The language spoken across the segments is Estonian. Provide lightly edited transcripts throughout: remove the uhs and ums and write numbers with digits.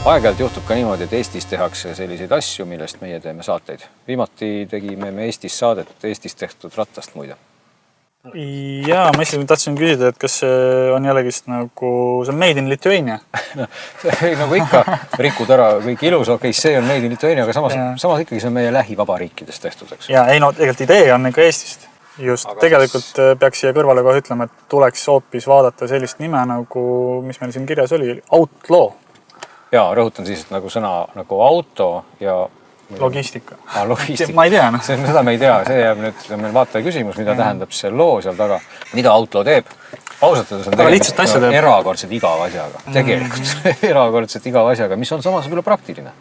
Aeg-ajalt juhtub ka niimoodi, et Eestis tehakse selliseid asju, millest meie teeme saateid. Viimati tegime me Eestis saadet Eestis tehtud rattast muide. Jaa, ma tahtsin küsida, et kas see on jällegist nagu, see on Made in Lithuania? Nagu ikka, rikud ära kõik ilus, okei, see on Made in Lithuania, aga samas ikkagi see on meie lähivabariikides tehtud, eks. Jaa, ei no tegelikult idee on ikka Eestist. Just, aga tegelikult peaks siia kõrvale kohe ütlema, et tuleks hoopis vaadata sellist nime nagu, mis meil siin kirjas oli, Outlaw. Jaa, rõhutan siis, et nagu sõna nagu auto ja logistika. Logistika. Ma ei tea. No. Seda me ei tea, see jääb nüüd meil vaataja küsimus, mida tähendab see loo seal taga. Mida Outlaw teeb? Ausatades on tegelikult erakordselt igav asjaga. Tegelikult erakordselt igav asjaga, mis on samas võib-olla praktiline.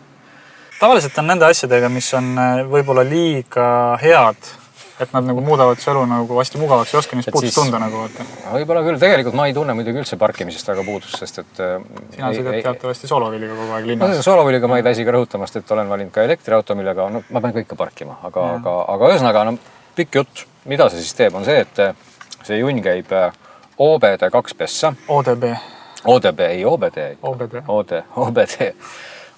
Tavaliselt on nende asjadega, mis on võib-olla liiga head, et nad nagu muudavad su elu nagu hästi mugavaks ja oska neist puudust tunda nagu. Võib-olla küll, tegelikult ma ei tunne muidugi üldse parkimisest väga puudust, sest et... Sina sõidad teatavasti Soloviliga kogu aeg linnas. Soloviliga ma ei väsi ka rõhutamast, et olen valinud ka elektriauto, millega ma pean kõike parkima. Aga ühesõnaga, pikk jutt, mida see siis teeb, on see, et see junn käib OBD2 pessa. ODB, ei OBD.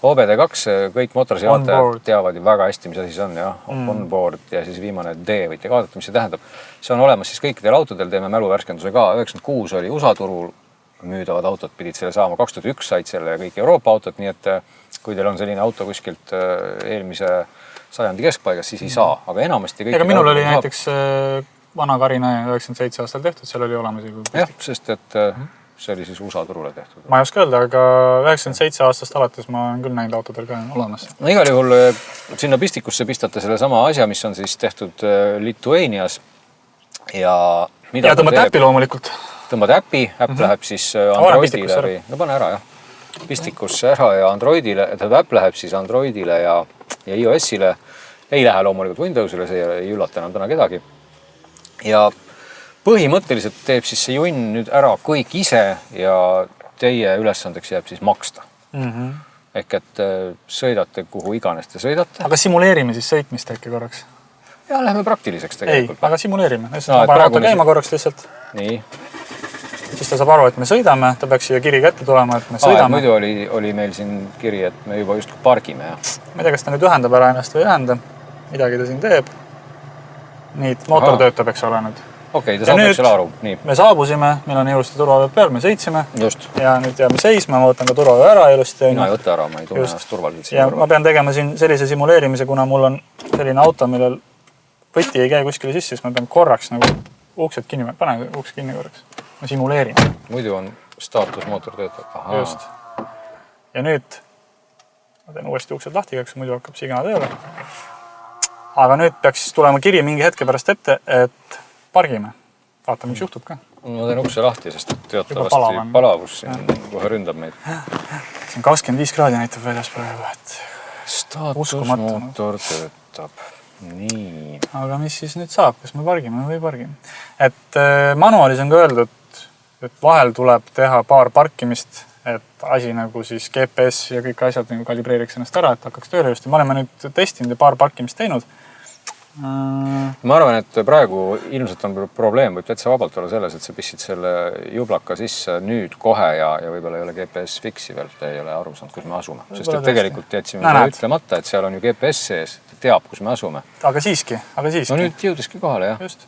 OBD2, kõik mootorsijaatajad teavad ju väga hästi, mis asi see on, jah. Onboard ja siis viimane D võite kaadata, mis see tähendab. See on olemas siis kõikidel autodel, teeme mäluvärskenduse ka. 96 oli USA turul müüdavad autod, pidid selle saama. 2001 said selle kõik Euroopa autod, nii et kui teil on selline auto kuskilt eelmise sajandi keskpaigas, siis ei saa. Aga enamasti kõik... Ega minul oli näiteks vana Karina 97 aastal tehtud, seal oli olemas. Jah, sest et... See oli siis USA turule tehtud. Ma ei oska öelda, aga 97 aastast alates ma olen küll näinud autodel ka olemas. No igal juhul sinna pistikusse pistate selle sama asja, mis on siis tehtud Lithuanias. Ja tõmbad äppi loomulikult. Tõmbad äppi, äpp läheb siis Androidile või... No pane ära, jah. Pistikusse ära ja Androidile, äpp läheb siis Androidile ja iOS-ile. Ei lähe loomulikult Windowsile, see ei üllata enam täna kedagi. Ja põhimõtteliselt teeb siis see junn nüüd ära kõik ise ja teie ülesandeks jääb siis maksta. Ehk et sõidate, kuhu iganes te sõidate. Aga simuleerime siis sõitmist äkki korraks? Ja lähme praktiliseks tegelikult. Ei, aga simuleerime. Ma panen auto käima korraks lihtsalt. Nii. Siis ta saab aru, et me sõidame. Ta peaks siia kiri kätte tulema, et me sõidame. Muidu oli meil siin kiri, et me juba just pargime. Ja. Ma ei tea, kas ta nüüd ühendab ära ennast või ühenda. Midagi ta siin teeb. Nii, mootor töötab, eks ole nüüd. Okei, ta saab selle aru. Nii. Me saabusime, meil on ilusti turvaveed peal, me sõitsime. Just. Ja nüüd jääme seisma, ma võtan ka turvavee ära ilusti. Mina ei võta ära, ma ei tunne ennast turvaliselt. Ja ma pean tegema siin sellise simuleerimise, kuna mul on selline auto, millel võti ei käi kuskile sisse, siis ma pean korraks nagu uksed kinni, pane uks kinni korraks. Ma simuleerin. Muidu on staatusmootor töötab. Just. Ja nüüd ma teen uuesti uksed lahti, eks muidu hakkab sigana tööle. Aga nüüd peaks tulema kiri mingi hetke pärast ette, et pargime. Vaata, mis juhtub ka. Ma teen ukse lahti, sest teatavasti palavus siin kohe ründab meid. Siin 25 kraadi näitab väljas praegu, et staatusmootor töötab. Nii. Aga mis siis nüüd saab? Kas me pargime või pargime? Et manuaalis on ka öeldud, et vahel tuleb teha paar parkimist, et asi nagu siis GPS ja kõik asjad kalibreeriks ennast ära, et hakkaks tööle just. Me oleme nüüd testinud ja paar parkimist teinud. Ma arvan, et praegu ilmselt on probleem, võib täitsa vabalt olla selles, et sa pissid selle jublaka sisse nüüd kohe ja võib-olla ei ole GPS fiksi veel, ta ei ole aru saanud, kus me asume. Sest et tegelikult jätsime ütlemata, et seal on ju GPS sees, teab, kus me asume. Aga siiski. No nüüd jõudiski kohale, jah. Just.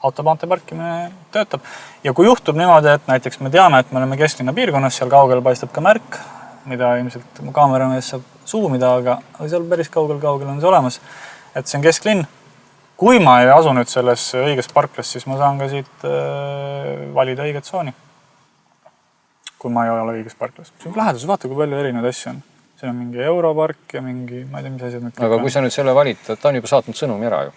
Autobaante parkimine töötab. Ja kui juhtub niimoodi, et näiteks me teame, et me oleme kesklinna piirkonnas, seal kaugel paistab ka märk, mida ilmselt kaamera mees saab suumida, aga seal päris kaugel on see olemas. Et see on kesklinn. Kui ma ei asu nüüd selles õiges parklas, siis ma saan ka siit valida õiget tsooni. Kui ma ei ole õiges parklas. See on lähedus, vaata, kui palju erinevaid asju on. See on mingi Europark ja mingi, ma ei tea, mis asjad nüüd. Aga kui sa nüüd selle valid, ta on juba saatnud sõnumi ära ju.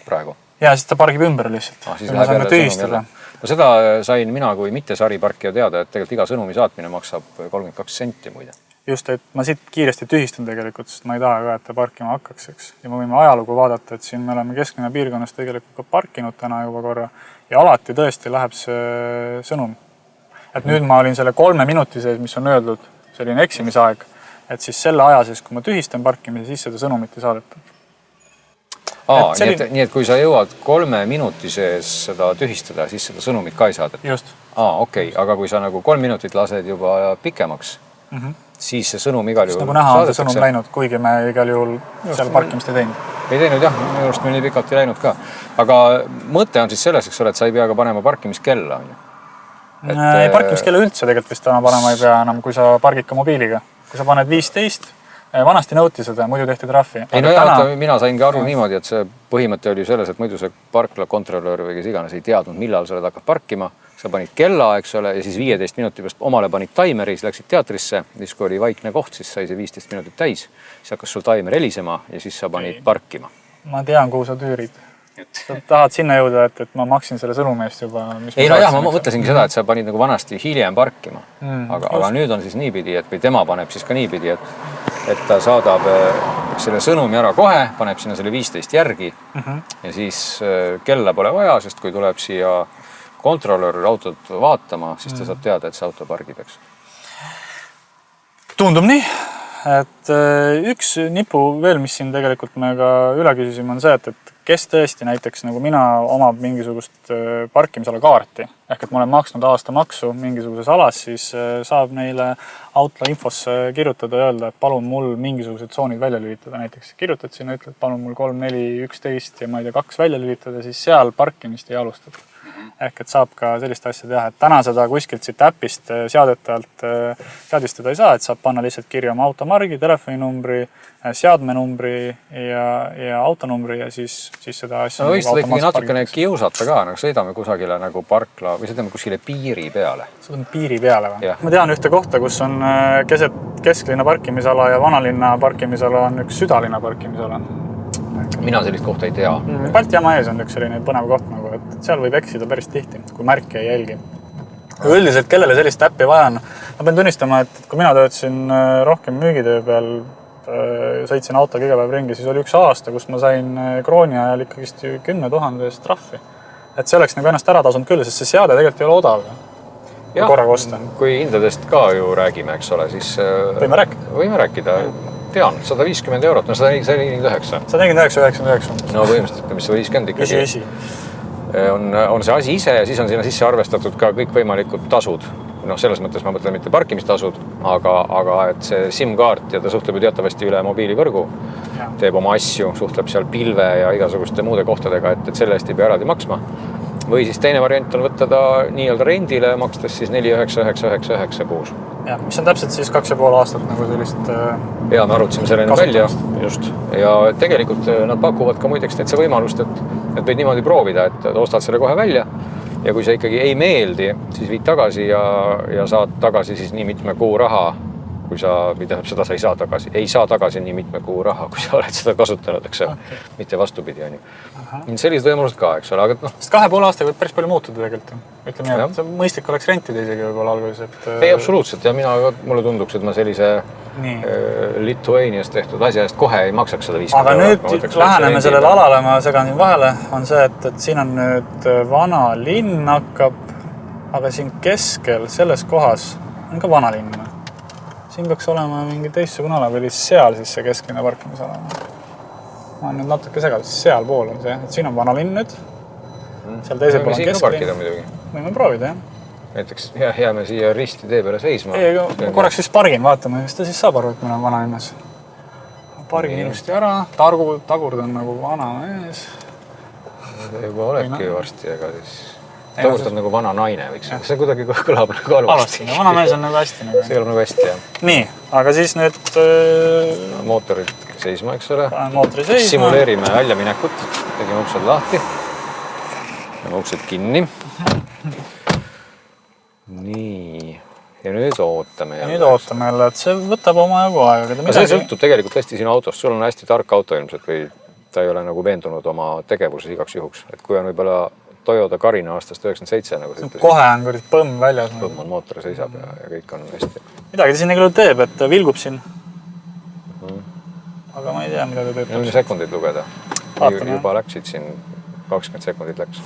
Praegu. Ja siis ta pargib ümber lihtsalt. Siis läheb jälle sõnumi jälle. No seda sain mina kui mitte sariparkija teada, et tegelikult iga sõnumi saatmine maksab 32 senti muide. Just, et ma siit kiiresti tühistan tegelikult, sest ma ei taha ka, et ta parkima hakkaks, eks. Ja me võime ajalugu vaadata, et siin me oleme kesklinna piirkonnas tegelikult ka parkinud täna juba korra ja alati tõesti läheb see sõnum. Et nüüd ma olin selle 3 minuti sees, mis on öeldud, selline eksimisaeg, et siis selle aja sees, kui ma tühistan parkimise, siis seda sõnumit ei saadeta. Nii et kui sa jõuad 3 minuti sees seda tühistada, siis seda sõnumit ka ei saadeta? Just. Okei, aga kui sa nagu 3 minutit lased juba pikemaks, siis see sõnum igal juhul nagu näha on see sõnum läinud, kuigi me igal juhul seal parkimist ei teinud. Ei teinud jah, minu arust meil nii pikalt ei läinud ka. Aga mõte on siis selles, eks ole, et sa ei pea ka panema parkimiskella. Ei, parkimiskella üldse tegelikult vist täna panema ei pea enam, kui sa pargid ka mobiiliga. Kui sa paned 15, vanasti nõuti seda, muidu tehti trahvi. Ei, no täna... mina saingi aru niimoodi, et see põhimõte oli selles, et muidu see parkla kontrollöör või kes iganes ei teadnud, millal sa oled hakkad parkima. Sa panid kella, eks ole, ja siis 15 minuti pärast omale panid taimeri, siis läksid teatrisse, siis kui oli vaikne koht, siis sai see 15 minutit täis. Siis hakkas sul taimer helisema ja siis sa panid parkima. Ma tean, kuhu sa tüürid. Sa tahad sinna jõuda, et ma maksin selle sõnumi eest juba. Ei, no jah, ma mõtlesingi seda, et sa panid nagu vanasti hiljem parkima. Aga nüüd on siis niipidi, et või tema paneb siis ka niipidi, et ta saadab selle sõnumi ära kohe, paneb sinna selle 15 järgi ja siis kella pole vaja, sest kui tuleb siia kontrollöör autot vaatama, siis ta saab teada, et see auto pargib, eks. Tundub nii, et üks nipu veel, mis siin tegelikult me ka üle küsisime, on see, et kes tõesti näiteks nagu mina omab mingisugust parkimisala kaarti, ehk et ma olen maksnud aasta maksu mingisuguses alas, siis saab neile Outla infosse kirjutada ja öelda, et palun mul mingisugused tsoonid välja lülitada. Näiteks kirjutad sinna, ütled, palun mul 3, 4, 11 ja ma ei tea, 2 välja lülitada, siis seal parkimist ei alustada. Ehk et saab ka sellist asja teha, et täna seda kuskilt siit äpist seadetajalt seadistada ei saa, et saab panna lihtsalt kirja oma automargi, telefoninumbri, seadmenumbri ja autonumbri ja siis seda asja... No võiks ikkagi natukene kiusata ka, nagu sõidame kusagile nagu parkla või sõidame kuskile piiri peale. Sõidame piiri peale või? Ma tean ühte kohta, kus on keset kesklinna parkimisala ja vanalinna parkimisala on üks südalinna parkimisala. Mina sellist kohta ei tea. Balti jaama ees on üks selline põnev koht, nagu, et seal võib eksida päris tihti, kui märke ei jälgi. Üldiselt, kellele sellist äppi vaja on? Ma pean tunnistama, et kui mina töötasin rohkem müügitöö peal, sõitsin autoga iga päev ringi, siis oli üks aasta, kus ma sain krooni ajal ikkagist 10 000 eest trahvi. Et see oleks nagu ennast ära tasunud küll, sest see seade tegelikult ei ole odav. Ja, kui hindadest ka ju räägime, eks ole, siis... Võime rääkida. Tean, 150 €, no 149. 149,99. No põhimõtteliselt, mis 50 ikkagi. On see asi ise ja siis on sinna sisse arvestatud ka kõik võimalikud tasud. No selles mõttes ma mõtlen mitte parkimistasud, aga et see SIM-kaart ja ta suhtleb ju teatavasti üle mobiilivõrgu, teeb oma asju, suhtleb seal pilve ja igasuguste muude kohtadega, et selle eest ei pea eraldi maksma. Või siis teine variant on võtta ta nii-öelda rendile, makstes siis 4,9999 kuus. Ja, mis on täpselt siis 2,5 aastat nagu sellist... Ja, me arutasime selle välja just. Ja tegelikult nad pakuvad ka muideks täitsa võimalust, et võid niimoodi proovida, et ostad selle kohe välja ja kui see ikkagi ei meeldi, siis viid tagasi ja saad tagasi siis nii mitme kuu raha, kui sa, seda sa ei saa tagasi. Ei saa tagasi nii mitme kuu raha, kui sa oled seda kasutanud, eks ole. Mitte vastupidi, on ju. Sellised võimalused ka, eks ole. Aga, sest 2,5 aastaga võib päris palju muutuda tegelikult. Ütleme nii, et see mõistlik oleks rentida isegi võib-olla alguses. Ei, absoluutselt. Ja mulle tunduks, et ma sellise Lithuanias tehtud asja eest kohe ei maksaks 150 €. Aga nüüd läheneme sellele alale, ma segan siin vahele, on see, et siin on nüüd vana linn hakkab, aga siin keskel selles kohas on ka vana linn. Siin peaks olema mingi teistsugune ala või seal siis see kesklinna parkimisala. Ma olen nüüd natuke seganud, seal pool on see. Et siin on vanalinn nüüd. Seal teisel pool on kesklinn. Võime proovida, jah. Näiteks jääme siia risti tee peale seisma. Ei, ma korraks siis pargin, vaatame, mis ta siis saab aru, et meil on vanalinnas. Pargin ilusti ära, tagurdan nagu vana mees. Juba olebki varsti, aga siis... Tagurtab nagu vana naine, võiks. See kuidagi kõlab nagu halvasti. Vana mees on nagu hästi. See kõlab nagu hästi, jah. Nii, aga siis nüüd... Mootorid seisma, eks ole. Mootori seisma. Simuleerime väljaminekut. Tegime uksed lahti. Tegime uksed kinni. Nii. Ja nüüd ootame jälle. Nüüd ootame jälle, et see võtab oma jagu aega. See sõltub tegelikult hästi sinu autost. Sul on hästi tark auto ilmselt või ta ei ole nagu veendunud oma tegevuses igaks juhuks. Et kui on võib-olla Toyota Carina aastast 97, nagu sa ütlesid. Kohe on küll põmm väljas. Põmm on, mootor seisab ja kõik on hästi. Midagi ta siin küll teeb, et ta vilgub siin. Aga ma ei tea, mida ta teeb. Nüüd sekundid lugeda. Juba läksid siin, 20 sekundit läks.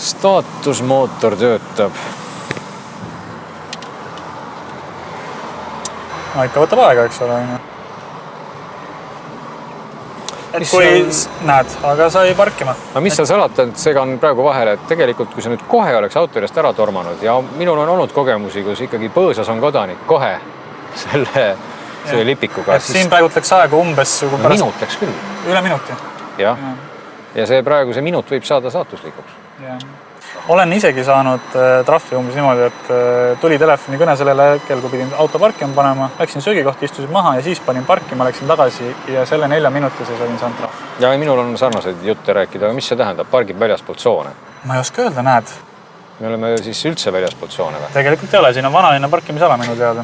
Staatusmootor töötab. No ikka võtab aega, eks ole. Et kui näed, aga sa ei parkima. No mis sa salata, et segan praegu vahele, et tegelikult kui sa nüüd kohe oleks auto juurest ära tormanud ja minul on olnud kogemusi, kus ikkagi põõsas on kodanik kohe selle lipikuga. Siin praegu läks aega umbes minut läks küll. Üle minuti. Jah. Ja see praegu see minut võib saada saatuslikuks. Olen isegi saanud trahvi umbes niimoodi, et tuli telefoni kõne sellele hetkel, kui pidin auto parkima panema, läksin söögikohti, istusin maha ja siis panin parkima, läksin tagasi ja selle 4 minuti sees olin saanud trahvi. Ja minul on sarnaseid jutte rääkida, aga mis see tähendab? Pargib väljaspoolt tsoone? Ma ei oska öelda, näed. Me oleme siis üldse väljaspoolt tsoone või? Tegelikult ei ole, siin on vanalinna parkimisala minu teada.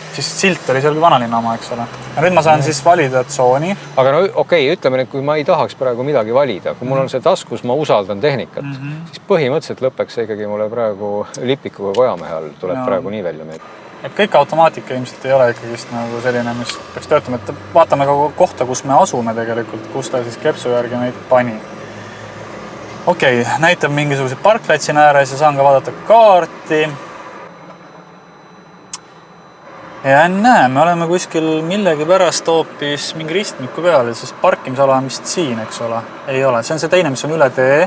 Siis silt oli seal vanalinna oma, eks ole. Ja nüüd ma saan siis valida tsooni. Aga no okei, ütleme nüüd, kui ma ei tahaks praegu midagi valida, kui mul on see taskus, ma usaldan tehnikat, siis põhimõtteliselt lõpeks see ikkagi mulle praegu lipikuga kojamehe all tuleb praegu nii välja meid. Et kõik automaatika ilmselt ei ole ikkagist nagu selline, mis peaks töötama, et vaatame ka kohta, kus me asume tegelikult, kus ta siis kepsu järgi meid pani. Okei, näitab mingisugused parklatsi ääres ja saan ka vaadata kaarti. Ja näe, me oleme kuskil millegi pärast hoopis mingi ristmiku peal, sest parkimisala on vist siin, eks ole. Ei ole, see on see teine, mis on üle tee.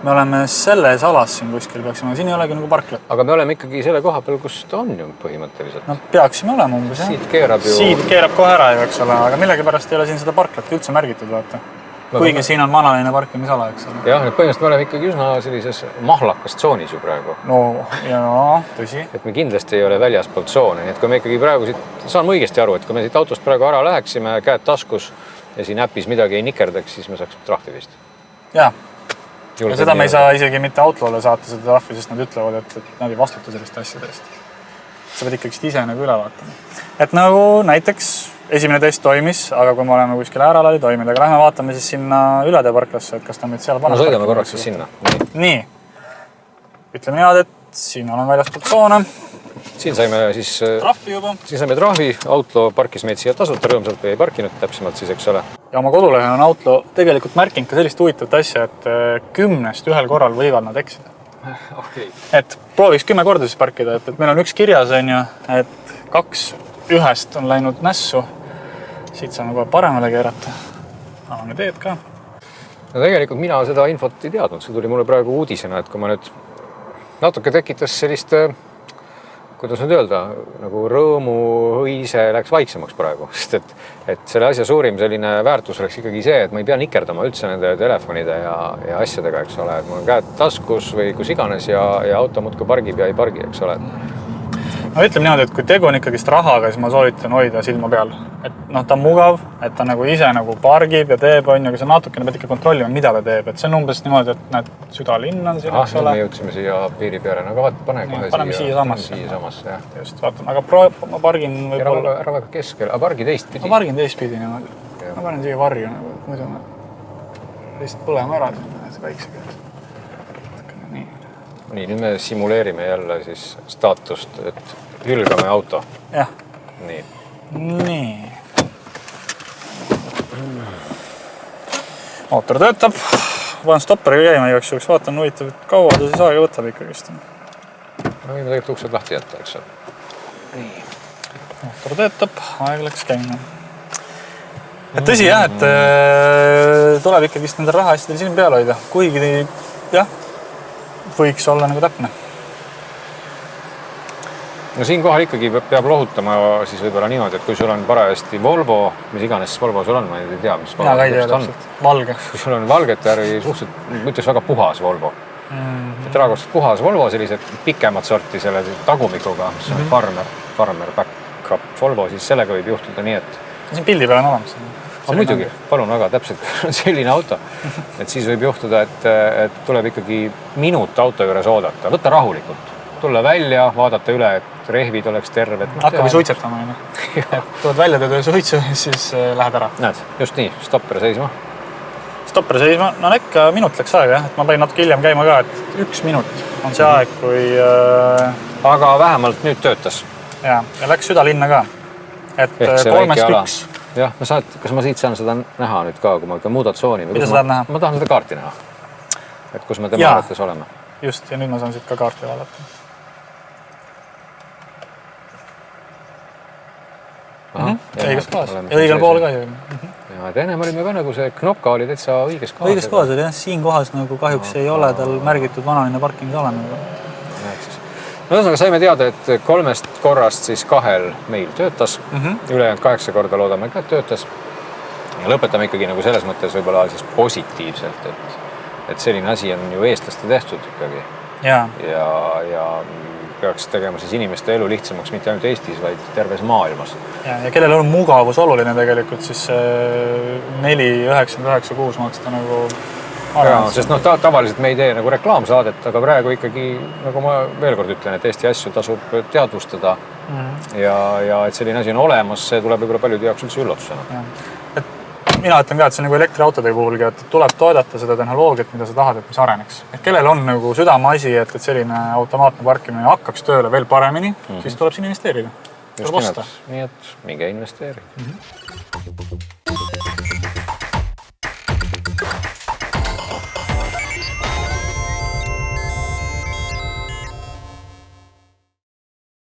Me oleme selles alas siin kuskil peaksime, siin ei olegi nagu parklat. Aga me oleme ikkagi selle koha peal, kus ta on ju põhimõtteliselt. No peaksime olema umbes, jah. Siit keerab kohe ära ju, eks ole, aga millegi pärast ei ole siin seda parklat üldse märgitud, vaata. Kuigi siin on vanaline parkimisala, eks ole. Jah, nüüd põhimõtteliselt me oleme ikkagi üsna sellises mahlakas tsoonis ju praegu. No, jaa, tõsi. Et me kindlasti ei ole väljaspool tsooni, nii et kui me ikkagi praegu siit, saan ma õigesti aru, et kui me siit autost praegu ära läheksime, käed taskus ja siin äpis midagi ei nikerdaks, siis me saaks trahvi vist. Jaa. Ja seda me ei saa isegi mitte Outlaw'le saata seda trahvi, sest nad ütlevad, et nad ei vastuta selliste asjadest. Sa pead ikkagi ise nagu üle vaatama. Et nagu näiteks esimene test toimis, aga kui me oleme kuskil äärala ei toiminud, aga lähme vaatame siis sinna ülede parklasse, et kas ta meid seal paneb. No sõidame korraks siis sinna. Nii. Ütleme niimoodi, et siin olen väljaspool tsoone. Siin saime siis trahvi juba. Siin saime trahvi. Outlaw parkis meid siia tasuta rõõmsalt või ei parkinud täpsemalt siis, eks ole. Ja oma kodulehel on Outlaw tegelikult märkinud ka sellist huvitavat asja, et 10 ühel korral võivad nad eksida. Okay. Et prooviks 10 korda siis parkida, et meil on üks kirjas, on ju, et 2 ühest on läinud nässu. Siit saame kohe paremale keerata. Avame teed ka. No tegelikult mina seda infot ei teadnud. See tuli mulle praegu uudisena, et kui ma nüüd natuke tekitas sellist, kuidas nüüd öelda, nagu rõõmuhõise läks vaiksemaks praegu. Sest et selle asja suurim selline väärtus oleks ikkagi see, et ma ei pea nikerdama üldse nende telefonide ja asjadega, eks ole. Et mul on käed taskus või kus iganes ja auto muudkui pargib ja ei pargi, eks ole. No ütleme niimoodi, et kui tegu on ikkagist rahaga, siis ma soovitan hoida silma peal. Et ta on mugav, et ta nagu ise nagu pargib ja teeb, on ju, aga see natukene pead ikka kontrollima, mida ta teeb. Et see on umbes niimoodi, et näed, südalinn on siin, eks ole. Me jõudsime siia piiri peale, aga vaata, pane kohe siia samasse. Jah. Just, vaatame, aga ma pargin võib-olla... Ära väga keskel, aga pargi teistpidi. Ma pargin teistpidi niimoodi. Ma panen siia varju, muidu ma lihtsalt põlema ära see väiksega. Nii, nüüd me simuleerime jälle siis staatust, et hülgame auto. Jah. Nii. Mootor töötab. Panen stopperiga käima igaks juhuks. Vaatan huvitav, et kaua ta siis aega võtab ikkagist. No võime tegelikult uksed lahti jätta, eks ole. Nii. Mootor töötab, aeg läks käima. Et tõsi jah, et tuleb ikkagist nendel rahaasjadel silm peal hoida. Kuigi jah, võiks olla nagu täpne. No siinkohal ikkagi peab lohutama siis võib-olla niimoodi, et kui sul on parajasti Volvo, mis iganes Volvo sul on, ma ei tea, mis Volvo on. Valge. Kui sul on valget äri suhteliselt, ma ütleks väga puhas Volvo. Et erakordselt puhas Volvo, sellised pikemat sorti selle tagumikuga, mis on farmer backup Volvo, siis sellega võib juhtuda nii, et... Siin pildi peal on olemas. Muidugi, palun väga täpselt, kui on selline auto, et siis võib juhtuda, et tuleb ikkagi minut auto juures oodata. Võtta rahulikult, tulla välja, vaadata üle, et rehvid oleks terved. Hakkavi suitsetama, et tuled välja tööd suitsu ja siis lähed ära. Näed, just nii, stopper seisma. Stopper seisma, no ikka minut läks aega, et ma panin natuke hiljem käima ka, et 1 minut on see aeg, kui... Aga vähemalt nüüd töötas. Ja läks südalinna ka, et 3-1. Jah, kas ma siit saan seda näha nüüd ka, kui ma ikka muudad tsooni? Mida sa tahad näha? Ma tahan seda kaarti näha. Et kus me tema arvates oleme. Just, ja nüüd ma saan siit ka kaarti vaadata. Õiges kohas. Ja õigel pool ka ju. Ja ennem olime ka nagu see knopka oli täitsa õiges kohas. Õiges kohas oli jah, siin kohas nagu kahjuks ei ole tal märgitud vanaline parkimisala. no ühesõnaga saime teada, et 3 korrast siis 2 meil töötas, ülejäänud 8 korda loodame ka, et töötas. Ja lõpetame ikkagi nagu selles mõttes võib-olla siis positiivselt, et selline asi on ju eestlaste tehtud ikkagi. Ja peaks tegema siis inimeste elu lihtsamaks mitte ainult Eestis, vaid terves maailmas. Ja kellel on mugavus oluline tegelikult, siis 4,99 maksta nagu arvas. Sest tavaliselt me ei tee nagu reklaamsaadet, aga praegu ikkagi, nagu ma veel kord ütlen, et Eesti asju tasub teadvustada ja et selline asi on olemas, see tuleb võib-olla paljude jaoks üldse üllatusena. Mina ütlen ka, et see on nagu elektriautode puhulgi, et tuleb toodata seda tehnoloogiat, mida sa tahad, et mis areneks. Et kellel on nagu südameasi, et selline automaatne parkimine hakkaks tööle veel paremini, siis tuleb siin investeerida. Just nimelt. Nii et minge investeerida.